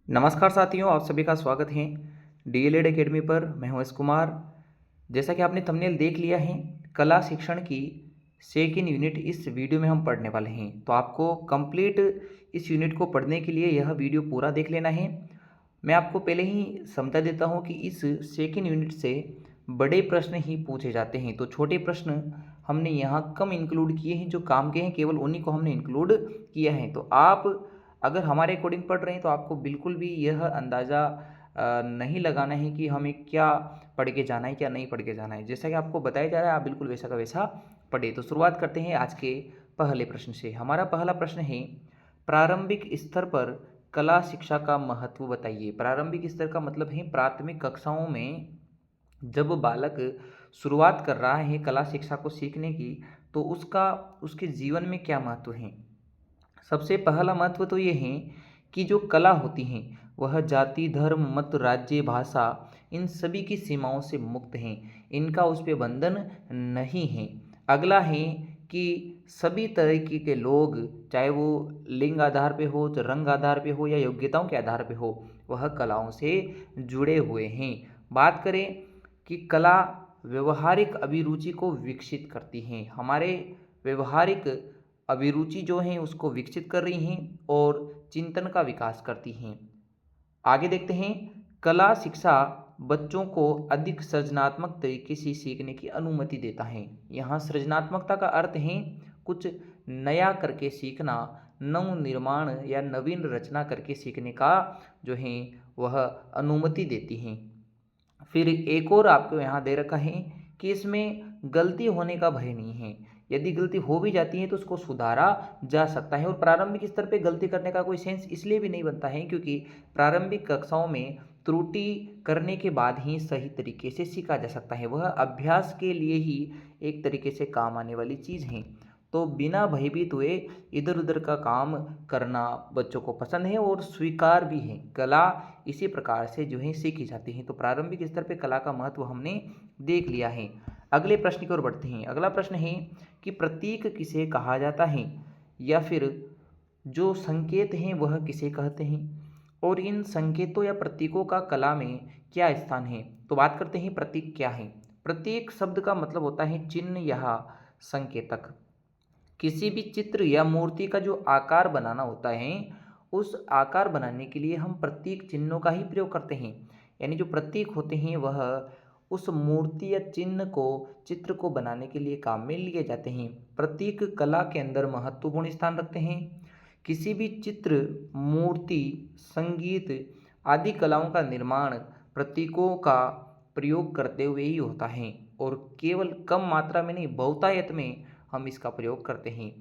नमस्कार साथियों, आप सभी का स्वागत है डीएलएड एकेडमी पर। मैं हूं एस कुमार। जैसा कि आपने थंबनेल देख लिया है, कला शिक्षण की सेकंड यूनिट इस वीडियो में हम पढ़ने वाले हैं। तो आपको कंप्लीट इस यूनिट को पढ़ने के लिए यह वीडियो पूरा देख लेना है। मैं आपको पहले ही समझा देता हूं कि इस सेकंड यूनिट से बड़े प्रश्न ही पूछे जाते हैं, तो छोटे प्रश्न हमने यहाँ कम इंक्लूड किए हैं। जो काम के हैं केवल उन्हीं को हमने इंक्लूड किया है। तो आप अगर हमारे अकॉर्डिंग पढ़ रहे हैं तो आपको बिल्कुल भी यह अंदाज़ा नहीं लगाना है कि हमें क्या पढ़ के जाना है, क्या नहीं पढ़ के जाना है। जैसा कि आपको बताया जा रहा है, आप बिल्कुल वैसा का वैसा पढ़े। तो शुरुआत करते हैं आज के पहले प्रश्न से। हमारा पहला प्रश्न है, प्रारंभिक स्तर पर कला शिक्षा का महत्व बताइए। प्रारंभिक स्तर का मतलब है प्राथमिक कक्षाओं में जब बालक शुरुआत कर रहा है कला शिक्षा को सीखने की, तो उसके जीवन में क्या महत्व है। सबसे पहला महत्व तो ये है कि जो कला होती हैं वह जाति, धर्म, मत, राज्य, भाषा इन सभी की सीमाओं से मुक्त हैं। इनका उस पर बंधन नहीं है। अगला है कि सभी तरीके के लोग, चाहे वो लिंग आधार पे हो, तो रंग आधार पे हो या योग्यताओं के आधार पे हो, वह कलाओं से जुड़े हुए हैं। बात करें कि कला व्यवहारिक अभिरुचि को विकसित करती हैं। हमारे व्यवहारिक अभिरुचि जो हैं उसको विकसित कर रही हैं और चिंतन का विकास करती हैं। आगे देखते हैं, कला शिक्षा बच्चों को अधिक सृजनात्मक तरीके से सीखने की अनुमति देता है। यहाँ सृजनात्मकता का अर्थ है कुछ नया करके सीखना, नव निर्माण या नवीन रचना करके सीखने का जो है वह अनुमति देती हैं। फिर एक और आपको यहाँ दे रखा है कि इसमें गलती होने का भय नहीं है। यदि गलती हो भी जाती है तो उसको सुधारा जा सकता है। और प्रारंभिक स्तर पे गलती करने का कोई सेंस इसलिए भी नहीं बनता है क्योंकि प्रारंभिक कक्षाओं में त्रुटि करने के बाद ही सही तरीके से सीखा जा सकता है। वह अभ्यास के लिए ही एक तरीके से काम आने वाली चीज़ है। तो बिना भयभीत हुए इधर उधर का काम करना बच्चों को पसंद है और स्वीकार भी है। कला इसी प्रकार से जो है सीखी जाती है। तो प्रारंभिक स्तर पे कला का महत्व हमने देख लिया है। अगले प्रश्न की ओर बढ़ते हैं। अगला प्रश्न है कि प्रतीक किसे कहा जाता है, या फिर जो संकेत हैं वह किसे कहते हैं, और इन संकेतों या प्रतीकों का कला में क्या स्थान है। तो बात करते हैं प्रतीक क्या है। प्रतीक शब्द का मतलब होता है चिन्ह या संकेतक। किसी भी चित्र या मूर्ति का जो आकार बनाना होता है, उस आकार बनाने के लिए हम प्रतीक चिन्हों का ही प्रयोग करते हैं। यानी जो प्रतीक होते हैं वह उस मूर्ति या चिन्ह को, चित्र को बनाने के लिए काम में लिए जाते हैं। प्रतीक कला के अंदर महत्वपूर्ण स्थान रखते हैं। किसी भी चित्र, मूर्ति, संगीत आदि कलाओं का निर्माण प्रतीकों का प्रयोग करते हुए ही होता है, और केवल कम मात्रा में नहीं, बहुतायत में हम इसका प्रयोग करते हैं।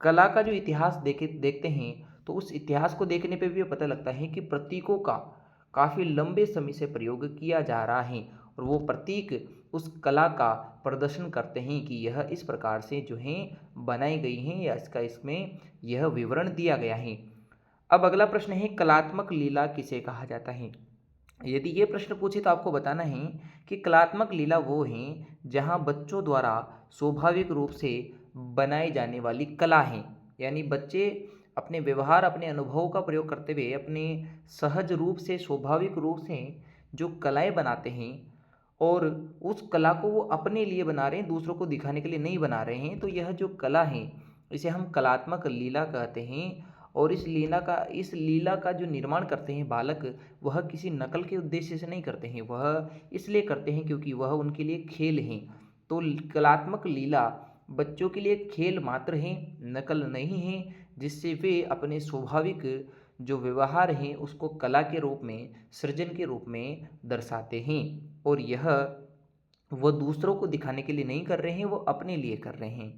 कला का जो इतिहास देखते हैं तो उस इतिहास को देखने पे भी पता लगता है कि प्रतीकों का काफ़ी लंबे समय से प्रयोग किया जा रहा है, और वो प्रतीक उस कला का प्रदर्शन करते हैं कि यह इस प्रकार से जो है बनाई गई हैं, या इसका इसमें यह विवरण दिया गया है। अब अगला प्रश्न है, कलात्मक लीला किसे कहा जाता है। यदि ये प्रश्न पूछे तो आपको बताना है कि कलात्मक लीला वो है जहाँ बच्चों द्वारा स्वाभाविक रूप से बनाई जाने वाली कला है। यानी बच्चे अपने व्यवहार, अपने अनुभवों का प्रयोग करते हुए अपने सहज रूप से, स्वाभाविक रूप से जो कलाएं बनाते हैं, और उस कला को वो अपने लिए बना रहे हैं, दूसरों को दिखाने के लिए नहीं बना रहे हैं। तो यह जो कला है इसे हम कलात्मक लीला कहते हैं। और इस लीला का जो निर्माण करते हैं बालक, वह किसी नकल के उद्देश्य से नहीं करते हैं, वह इसलिए करते हैं क्योंकि वह उनके लिए खेल हैं। तो कलात्मक लीला बच्चों के लिए खेल मात्र है, नकल नहीं है, जिससे वे अपने स्वाभाविक जो व्यवहार हैं उसको कला के रूप में, सृजन के रूप में दर्शाते हैं। और यह वो दूसरों को दिखाने के लिए नहीं कर रहे हैं, वो अपने लिए कर रहे हैं।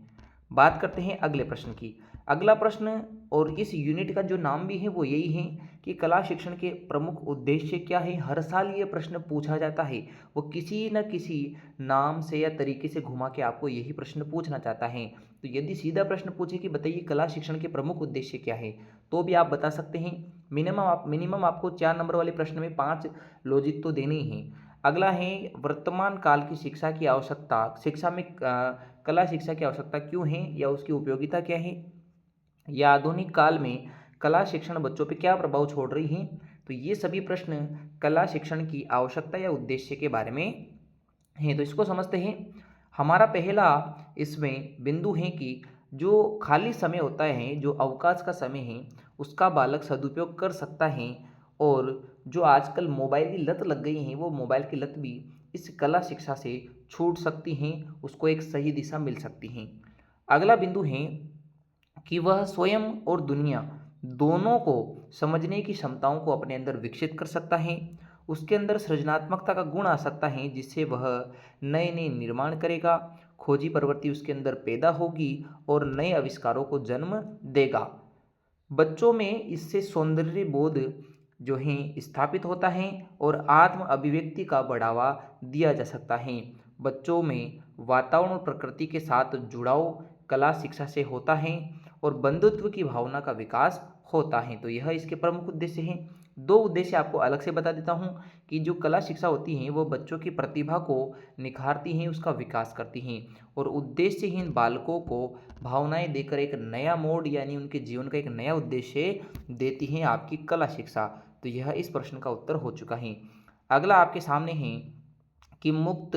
बात करते हैं अगले प्रश्न की। अगला प्रश्न, और इस यूनिट का जो नाम भी है वो यही है कि कला शिक्षण के प्रमुख उद्देश्य क्या है। हर साल ये प्रश्न पूछा जाता है, वो किसी न किसी नाम से या तरीके से घुमा के आपको यही प्रश्न पूछना चाहता है। तो यदि सीधा प्रश्न पूछे कि बताइए कला शिक्षण के प्रमुख उद्देश्य क्या है, तो भी आप बता सकते हैं। मिनिमम आपको 4 नंबर वाले प्रश्न में 5 लॉजिक तो देने ही हैं। अगला है, वर्तमान काल की शिक्षा की आवश्यकता, शिक्षा में कला शिक्षा की आवश्यकता क्यों है या उसकी उपयोगिता क्या है, या आधुनिक काल में कला शिक्षण बच्चों पे क्या प्रभाव छोड़ रही है। तो ये सभी प्रश्न कला शिक्षण की आवश्यकता या उद्देश्य के बारे में हैं। तो इसको समझते हैं। हमारा पहला इसमें बिंदु है कि जो खाली समय होता है, जो अवकाश का समय है, उसका बालक सदुपयोग कर सकता है। और जो आजकल मोबाइल की लत लग गई है, वो मोबाइल की लत भी इस कला शिक्षा से छूट सकती हैं, उसको एक सही दिशा मिल सकती है। अगला बिंदु है कि वह स्वयं और दुनिया दोनों को समझने की क्षमताओं को अपने अंदर विकसित कर सकता है। उसके अंदर सृजनात्मकता का गुण आ सकता है, जिससे वह नए नए निर्माण करेगा, खोजी प्रवृत्ति उसके अंदर पैदा होगी और नए आविष्कारों को जन्म देगा। बच्चों में इससे सौंदर्य बोध जो है स्थापित होता है और आत्म अभिव्यक्ति का बढ़ावा दिया जा सकता है। बच्चों में वातावरण और प्रकृति के साथ जुड़ाव कला शिक्षा से होता है और बंधुत्व की भावना का विकास होता है। तो यह इसके प्रमुख उद्देश्य हैं। दो उद्देश्य आपको अलग से बता देता हूँ कि जो कला शिक्षा होती है वो बच्चों की प्रतिभा को निखारती हैं, उसका विकास करती हैं और उद्देश्यहीन बालकों को भावनाएं देकर एक नया मोड़ यानी उनके जीवन का एक नया उद्देश्य देती हैं आपकी कला शिक्षा। तो यह इस प्रश्न का उत्तर हो चुका है। अगला आपके सामने है कि मुक्त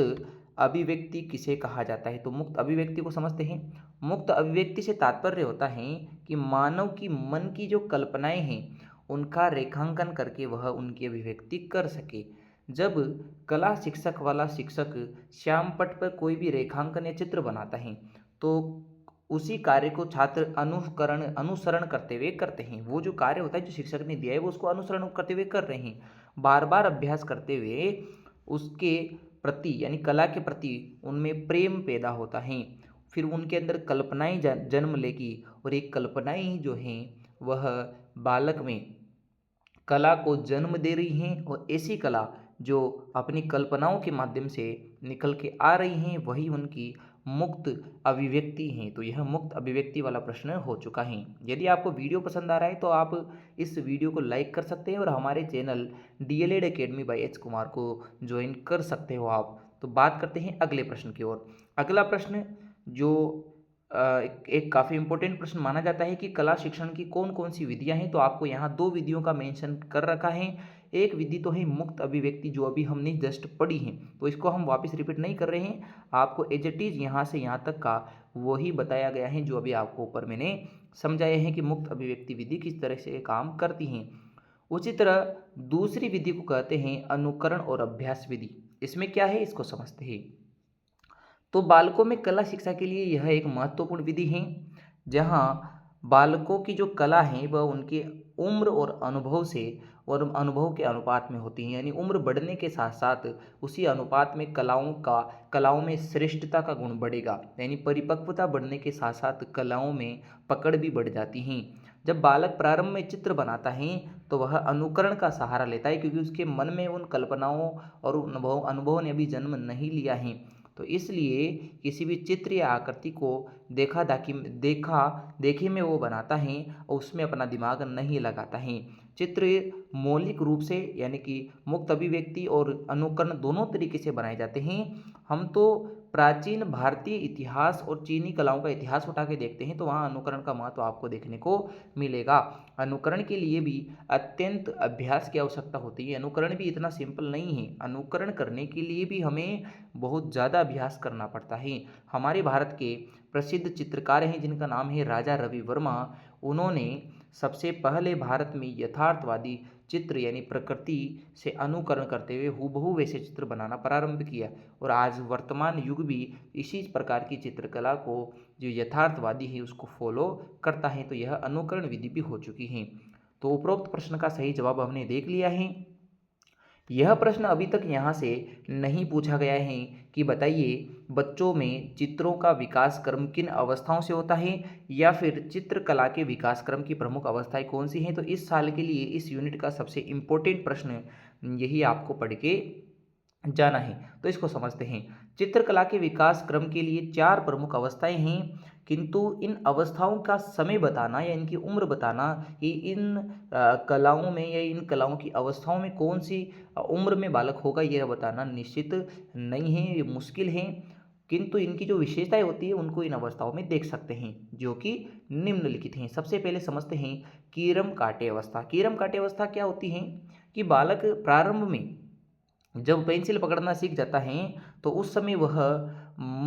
अभिव्यक्ति किसे कहा जाता है। तो मुक्त अभिव्यक्ति को समझते हैं। मुक्त अभिव्यक्ति से तात्पर्य होता है कि मानव की मन की जो कल्पनाएं हैं उनका रेखांकन करके वह उनकी अभिव्यक्ति कर सके। जब कला शिक्षक वाला शिक्षक श्यामपट्ट पर कोई भी रेखांकन या चित्र बनाता है तो उसी कार्य को छात्र अनुसरण करते हुए करते हैं। वो जो कार्य होता है जो शिक्षक ने दिया है वो उसको अनुसरण करते हुए कर रहे हैं। बार बार अभ्यास करते हुए उसके प्रति यानी कला के प्रति उनमें प्रेम पैदा होता है। फिर उनके अंदर कल्पनाएं जन्म लेगी और एक कल्पनाएं जो हैं वह बालक में कला को जन्म दे रही हैं और ऐसी कला जो अपनी कल्पनाओं के माध्यम से निकल के आ रही हैं वही उनकी मुक्त अभिव्यक्ति हैं। तो यह मुक्त अभिव्यक्ति वाला प्रश्न हो चुका है। यदि आपको वीडियो पसंद आ रहा है तो आप इस वीडियो को लाइक कर सकते हैं और हमारे channel DElEd academy by H Kumar को ज्वाइन कर सकते हो आप। तो बात करते हैं अगले प्रश्न की ओर। अगला प्रश्न जो एक काफ़ी इंपॉर्टेंट प्रश्न माना जाता है कि कला शिक्षण की कौन कौन सी विधियां हैं। तो आपको यहाँ दो विधियों का मेंशन कर रखा है। एक विधि तो है मुक्त अभिव्यक्ति जो अभी हमने जस्ट पढ़ी है, तो इसको हम वापस रिपीट नहीं कर रहे हैं। आपको एज इट इज़ यहाँ से यहाँ तक का वही बताया गया है जो अभी आपको ऊपर मैंने समझाया है कि मुक्त अभिव्यक्ति विधि किस तरह से काम करती हैं। उसी तरह दूसरी विधि को कहते हैं अनुकरण और अभ्यास विधि। इसमें क्या है इसको समझते हैं। तो बालकों में कला शिक्षा के लिए यह एक महत्वपूर्ण विधि है जहाँ बालकों की जो कला है वह उनके उम्र और अनुभव के अनुपात में होती है। यानी उम्र बढ़ने के साथ साथ उसी अनुपात में कलाओं में श्रेष्ठता का गुण बढ़ेगा। यानी परिपक्वता बढ़ने के साथ साथ कलाओं में पकड़ भी बढ़ जाती हैं। जब बालक प्रारंभ में चित्र बनाता है तो वह अनुकरण का सहारा लेता है क्योंकि उसके मन में उन कल्पनाओं और अनुभवों ने अभी जन्म नहीं लिया है। तो इसलिए किसी भी चित्र या आकृति को देखे में वो बनाता है और उसमें अपना दिमाग नहीं लगाता है। चित्र मौलिक रूप से यानी कि मुक्त अभिव्यक्ति और अनुकरण दोनों तरीके से बनाए जाते हैं। हम तो प्राचीन भारतीय इतिहास और चीनी कलाओं का इतिहास उठा के देखते हैं तो वहाँ अनुकरण का महत्व आपको देखने को मिलेगा। अनुकरण के लिए भी अत्यंत अभ्यास की आवश्यकता होती है। अनुकरण भी इतना सिंपल नहीं है। अनुकरण करने के लिए भी हमें बहुत ज़्यादा अभ्यास करना पड़ता है। हमारे भारत के प्रसिद्ध चित्रकार हैं जिनका नाम है राजा रवि वर्मा। उन्होंने सबसे पहले भारत में यथार्थवादी चित्र यानी प्रकृति से अनुकरण करते हुए हूबहू वैसे चित्र बनाना प्रारंभ किया और आज वर्तमान युग भी इसी प्रकार की चित्रकला को जो यथार्थवादी है उसको फॉलो करता है। तो यह अनुकरण विधि भी हो चुकी है। तो उपरोक्त प्रश्न का सही जवाब हमने देख लिया है। यह प्रश्न अभी तक यहाँ से नहीं पूछा गया है कि बताइए बच्चों में चित्रों का विकास क्रम किन अवस्थाओं से होता है या फिर चित्रकला के विकास क्रम की प्रमुख अवस्थाएं कौन सी हैं। तो इस साल के लिए इस यूनिट का सबसे इम्पोर्टेंट प्रश्न यही आपको पढ़ के जाना है। तो इसको समझते हैं। चित्रकला के विकास क्रम के लिए 4 प्रमुख अवस्थाएं हैं, किंतु इन अवस्थाओं का समय बताना या इनकी उम्र बताना कि इन कलाओं में या इन कलाओं की अवस्थाओं में कौन सी उम्र में बालक होगा यह बताना निश्चित नहीं है, ये मुश्किल है। किंतु इनकी जो विशेषताएं होती है उनको इन अवस्थाओं में देख सकते हैं जो कि निम्नलिखित हैं। सबसे पहले समझते हैं कीरम काटे अवस्था। कीरम काटे अवस्था क्या होती है कि बालक प्रारंभ में जब पेंसिल पकड़ना सीख जाता है तो उस समय वह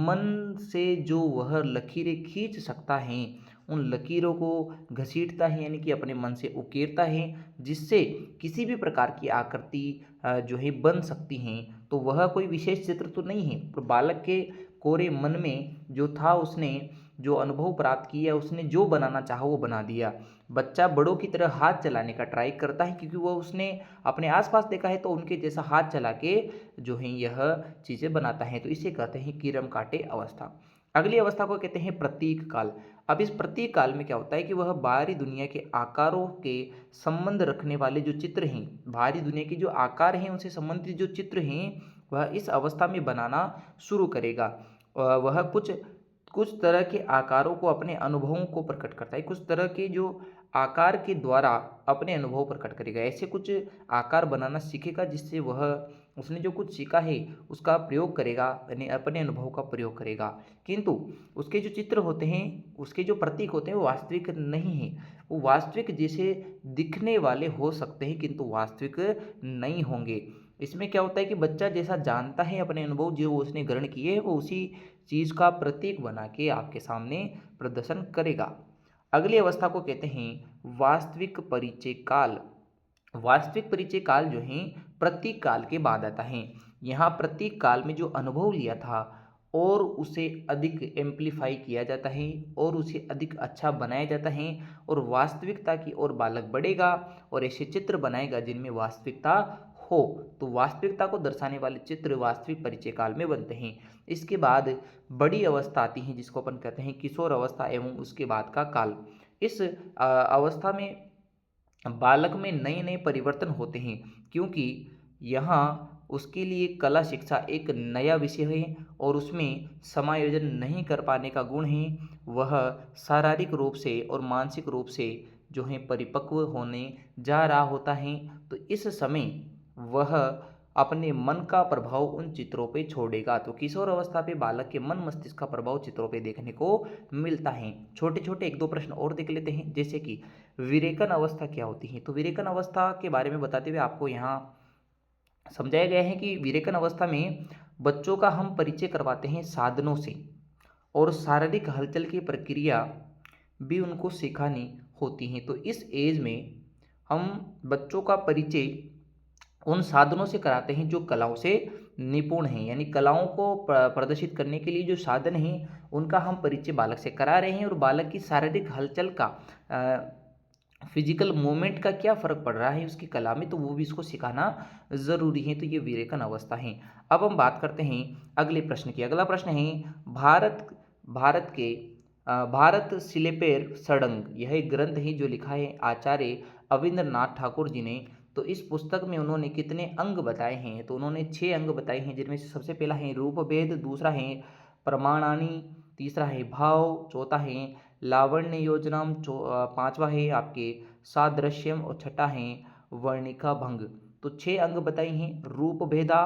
मन से जो वह लकीरें खींच सकता है उन लकीरों को घसीटता है, यानी कि अपने मन से उकेरता है, जिससे किसी भी प्रकार की आकृति जो है बन सकती हैं। तो वह कोई विशेष चित्र तो नहीं है, पर बालक के कोरे मन में जो था उसने जो अनुभव प्राप्त किया, उसने जो बनाना चाहा वो बना दिया। बच्चा बड़ों की तरह हाथ चलाने का ट्राई करता है क्योंकि वह उसने अपने आसपास देखा है तो उनके जैसा हाथ चला के जो है यह चीज़ें बनाता है। तो इसे कहते हैं कीरम काटे अवस्था। अगली अवस्था को कहते हैं प्रतीक काल। अब इस प्रतीक काल में क्या होता है कि वह बाहरी दुनिया के आकारों के संबंध रखने वाले जो चित्र हैं, बाहरी दुनिया के जो आकार हैं उनसे संबंधित जो चित्र हैं वह इस अवस्था में बनाना शुरू करेगा। वह कुछ कुछ तरह के आकारों को अपने अनुभवों को प्रकट करता है, कुछ तरह के जो आकार के द्वारा अपने अनुभव प्रकट करेगा। ऐसे कुछ आकार बनाना सीखेगा जिससे वह उसने जो कुछ सीखा है उसका प्रयोग करेगा, यानी अपने अनुभव का प्रयोग करेगा। किंतु उसके जो चित्र होते हैं, उसके जो प्रतीक होते हैं वो वास्तविक नहीं है। वो वास्तविक जैसे दिखने वाले हो सकते हैं किंतु वास्तविक नहीं होंगे। इसमें क्या होता है कि बच्चा जैसा जानता है अपने अनुभव जो उसने ग्रहण किए वो उसी चीज़ का प्रतीक बना के आपके सामने प्रदर्शन करेगा। अगली अवस्था को कहते हैं वास्तविक परिचय काल। वास्तविक परिचय काल जो है प्रतीक काल के बाद आता है। यहाँ प्रतीक काल में जो अनुभव लिया था और उसे अधिक एम्प्लीफाई किया जाता है और उसे अधिक अच्छा बनाया जाता है और वास्तविकता की ओर बालक बढ़ेगा और ऐसे चित्र बनाएगा जिनमें वास्तविकता हो। तो वास्तविकता को दर्शाने वाले चित्र वास्तविक परिचय काल में बनते हैं। इसके बाद बड़ी अवस्था आती है जिसको अपन कहते हैं किशोर अवस्था एवं उसके बाद का काल। इस अवस्था में बालक में नए नए परिवर्तन होते हैं क्योंकि यहाँ उसके लिए कला शिक्षा एक नया विषय है और उसमें समायोजन नहीं कर पाने का गुण है। वह शारीरिक रूप से और मानसिक रूप से जो है परिपक्व होने जा रहा होता है। तो इस समय वह अपने मन का प्रभाव उन चित्रों पे छोड़ेगा। तो किशोर अवस्था पे बालक के मन मस्तिष्क का प्रभाव चित्रों पे देखने को मिलता है। छोटे छोटे एक दो प्रश्न और देख लेते हैं, जैसे कि विरेकन अवस्था क्या होती है। तो विरेकन अवस्था के बारे में बताते हुए आपको यहाँ समझाया गया है कि विरेकन अवस्था में बच्चों का हम परिचय करवाते हैं साधनों से और शारीरिक हलचल की प्रक्रिया भी उनको सिखानी होती है। तो इस एज में हम बच्चों का परिचय उन साधनों से कराते हैं जो कलाओं से निपुण हैं, यानी कलाओं को प्रदर्शित करने के लिए जो साधन हैं उनका हम परिचय बालक से करा रहे हैं और बालक की शारीरिक हलचल का फिजिकल मूवमेंट का क्या फ़र्क पड़ रहा है उसकी कला में, तो वो भी इसको सिखाना ज़रूरी है। तो ये विरेकन अवस्था है। अब हम बात करते हैं अगले प्रश्न की। अगला प्रश्न है भारत भारत के भारत शिलेपेर सड़ंग। यह एक ग्रंथ है जो लिखा है आचार्य अविंद्रनाथ ठाकुर जी ने। तो इस पुस्तक में उन्होंने कितने अंग बताए हैं, तो उन्होंने 6 अंग बताए हैं, जिनमें से सबसे पहला है रूप भेद, दूसरा है प्रमाणानी, तीसरा है भाव, चौथा है लावण्य योजनम, पांचवा है आपके सादृश्यम और छठा है वर्णिका भंग। तो 6 अंग बताए हैं, रूप भेदा,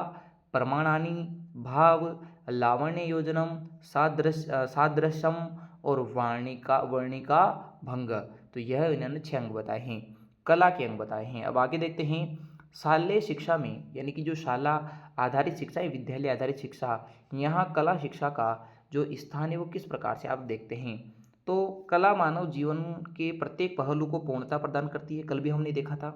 प्रमाणानी, भाव, लावण्य योजनम, सादृश्यम और वर्णिका वर्णिका भंग। तो यह इन्होंने 6 अंग बताए हैं, कला के अंग बताए हैं। अब आगे देखते हैं शालेय शिक्षा में, यानी कि जो शाला आधारित शिक्षा है, विद्यालय आधारित शिक्षा, यहाँ कला शिक्षा का जो स्थान है वो किस प्रकार से आप देखते हैं। तो कला मानव जीवन के प्रत्येक पहलू को पूर्णता प्रदान करती है, कल भी हमने देखा था।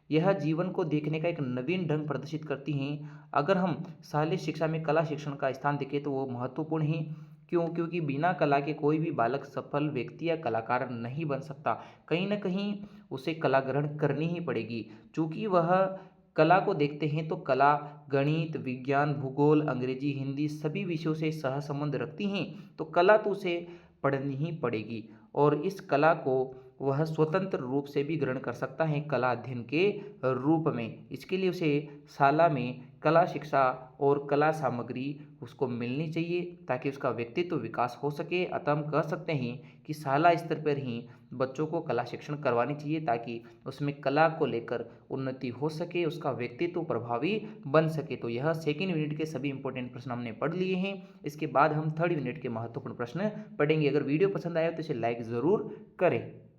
यह जीवन को देखने का एक नवीन ढंग प्रदर्शित करती हैं। अगर हम शालेय शिक्षा में कला शिक्षण का स्थान देखें तो वो महत्वपूर्ण है। क्यों? क्योंकि बिना कला के कोई भी बालक सफल व्यक्ति या कलाकार नहीं बन सकता। कहीं ना कहीं उसे कला ग्रहण करनी ही पड़ेगी। चूँकि वह कला को देखते हैं तो कला गणित, विज्ञान, भूगोल, अंग्रेजी, हिंदी सभी विषयों से सहसंबंध रखती हैं। तो कला तो उसे पढ़नी ही पड़ेगी और इस कला को वह स्वतंत्र रूप से भी ग्रहण कर सकता है कला अध्ययन के रूप में। इसके लिए उसे शाला में कला शिक्षा और कला सामग्री उसको मिलनी चाहिए ताकि उसका व्यक्तित्व विकास हो सके। अतः हम कह सकते हैं कि शाला स्तर पर ही बच्चों को कला शिक्षण करवानी चाहिए ताकि उसमें कला को लेकर उन्नति हो सके, उसका व्यक्तित्व प्रभावी बन सके। तो यह सेकेंड यूनिट के सभी इंपॉर्टेंट प्रश्न हमने पढ़ लिए हैं। इसके बाद हम थर्ड यूनिट के महत्वपूर्ण प्रश्न पढ़ेंगे। अगर वीडियो पसंद आया तो इसे लाइक ज़रूर करें।